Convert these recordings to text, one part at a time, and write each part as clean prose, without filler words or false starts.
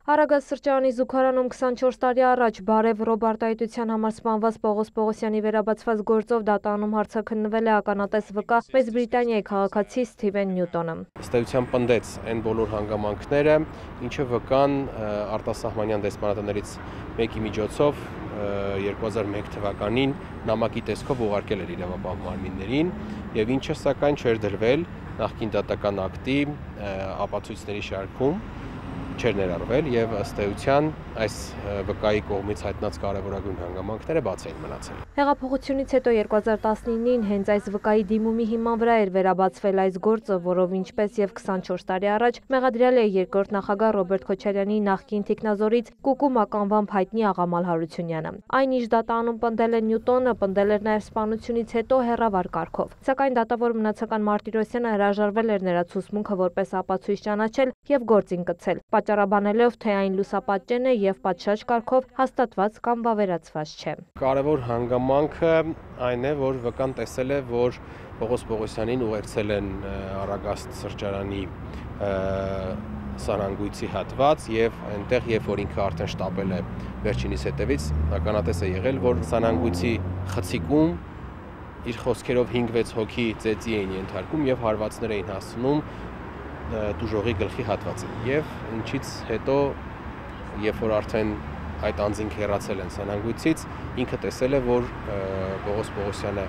Արագած սրճարանի զուգարանում 24 տարի առաջ Բարև Ռոբարտայության համար սպանված Պողոս Պողոսյանի վերաբացված գործով դատանում հարցաքննվել է ականատես վկա Մեծ Բրիտանիայի քաղաքացի Սթիվեն Նյուտոնը։ Ըստ էության պնդեց այն բոլոր հանգամանքները, ինչը վկան արտասահմանյան դեսպանատներից մեկի միջոցով 2001 թվականին նամակի տեսքով ուղարկել էր իրավապահ մարմիններին եւ ինչը սակայն չէր դրվել նախկին դատական ակտի ապացույցների շարքում չէր ներառվել եւ ըստ էության այս վկայի կողմից հայտնած կարևորագույն հանգամանքները բաց էին մնացել։ Հեղափոխությունից հետո 2019-ին հենց այս վկայի դիմումի հիման վրա էր վերաբացվել այս գործը, որով ինչպես եւ 24 տարի առաջ մեղադրյալ է երկրորդ նախագահ Ռոբերտ Քոչարյանի նախկին թիկնազորից Կուկում ականվամբ հայտնի Աղամալ Հարությունյանը։ Այն ինչ դատանում պնդել է Նյուտոնը, պնդել էր նաեւ սպանությունից հետո հեռավար կարգով։ Սակայն դատավոր Մնացական Մարտիրոսյանը հրաժարվել էր նրա ցուցմունքը որպես ապացույց ճանաչել եւ գործին կցել, պատճառաբանելով, թե այն լուսապատճեն է եւ պատշաճ կարգով հաստատված կամ վավերացված չէ։ Կարևոր հանգամանքը այն է, որ վկան տեսել է, որ Պողոս Պողոսյանին ուղեկցել են Արագաստ սրճարանի սանանգույցի հատված եւ այնտեղ, երբ որ ինքը արդեն շտապել է վերջինիս հետևից, ականատես է եղել, որ սանանգույցի խցիկում իր խոսքերով 5-6 հոգի ծեծի էին ենթարկում եւ հարվածներ էին հասցնում դուժողի գլխի հատվածին եւ ինչից հետո երբ որ արդեն այդ անձինք հեռացել են սանանգույցից ինքը տեսել է որ Պողոս Պողոսյանը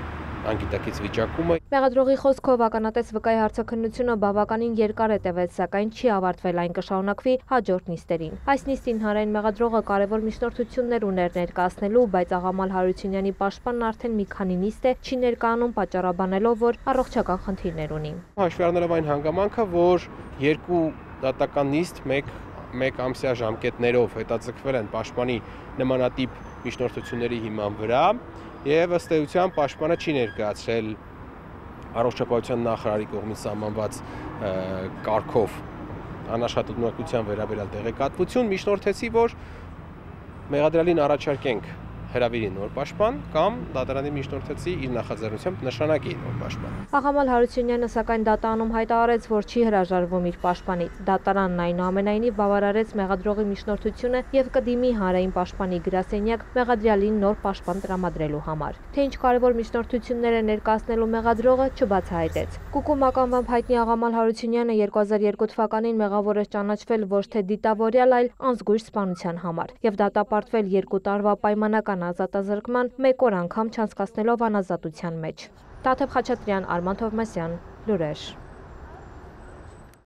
անգիտակից վիճակում է։ Մեղադրողի խոսքով ականատես վկայի հարցաքննությունը բավականին երկար է տևել, սակայն չի ավարտվել, այն կշարունակվի հաջորդ նիստերին։ Այս նիստին հանրային մեղադրողը կարևոր միջնորդություններ ուներ ներկայացնելու, բայց Աղամալ Հարությունյանի պաշտպանն արդեն մի քանի նիստ է չի ներկայանում, պատճառաբանելով, որ առողջական խնդիրներ ունի։ Հաշվի առնելով այն հանգամանքը, որ երկու դատական նիստ մեկ ամսյա ժամկետներով հետաձգվել են պաշտպանի նմանատիպ միջնորդությունների հիման վրա եւ ըստ էության պաշտպանը չի ներկայացրել առողջապահության նախարարի կողմից սահմանված կարգով անաշխատունակության վերաբերյալ տեղեկատվություն, միջնորդեցի, որ մեղադրյալին առաջարկենք հրավիրի նոր պաշտպան կամ դատարանի միջնորդեցի իր նախաձեռնությամբ նշանակի նոր պաշտպան։ Աղամալ Հարությունյանը սակայն դատանում հայտարարեց, որ չի հրաժարվում իր պաշտպանից։ Դատարանն այնուամենայնիվ բավարարեց մեղադրողի միջնորդությունը եւ կդիմի հանրային պաշտպանի գրասենյակ մեղադրյալին նոր պաշտպան տրամադրելու համար։ Թե ինչ կարևոր միջնորդություններ է ներկայացնելու մեղադրողը չբացահայտեց։ Կուկում ականվամբ հայտնի Աղամալ Հարությունյանը 2002 թվականին մեղավոր է ճանաչվել ոչ թե դիտավորյալ, այլ անզգույշ սպանության համար եւ դատապարտվել 2 տարվա պայմանական ազատազրկման 1 օր անգամ չանցկացնելով անազատության մեջ։ Տաթև Խաչատրյան, Արման Թովմասյան, լուրեր։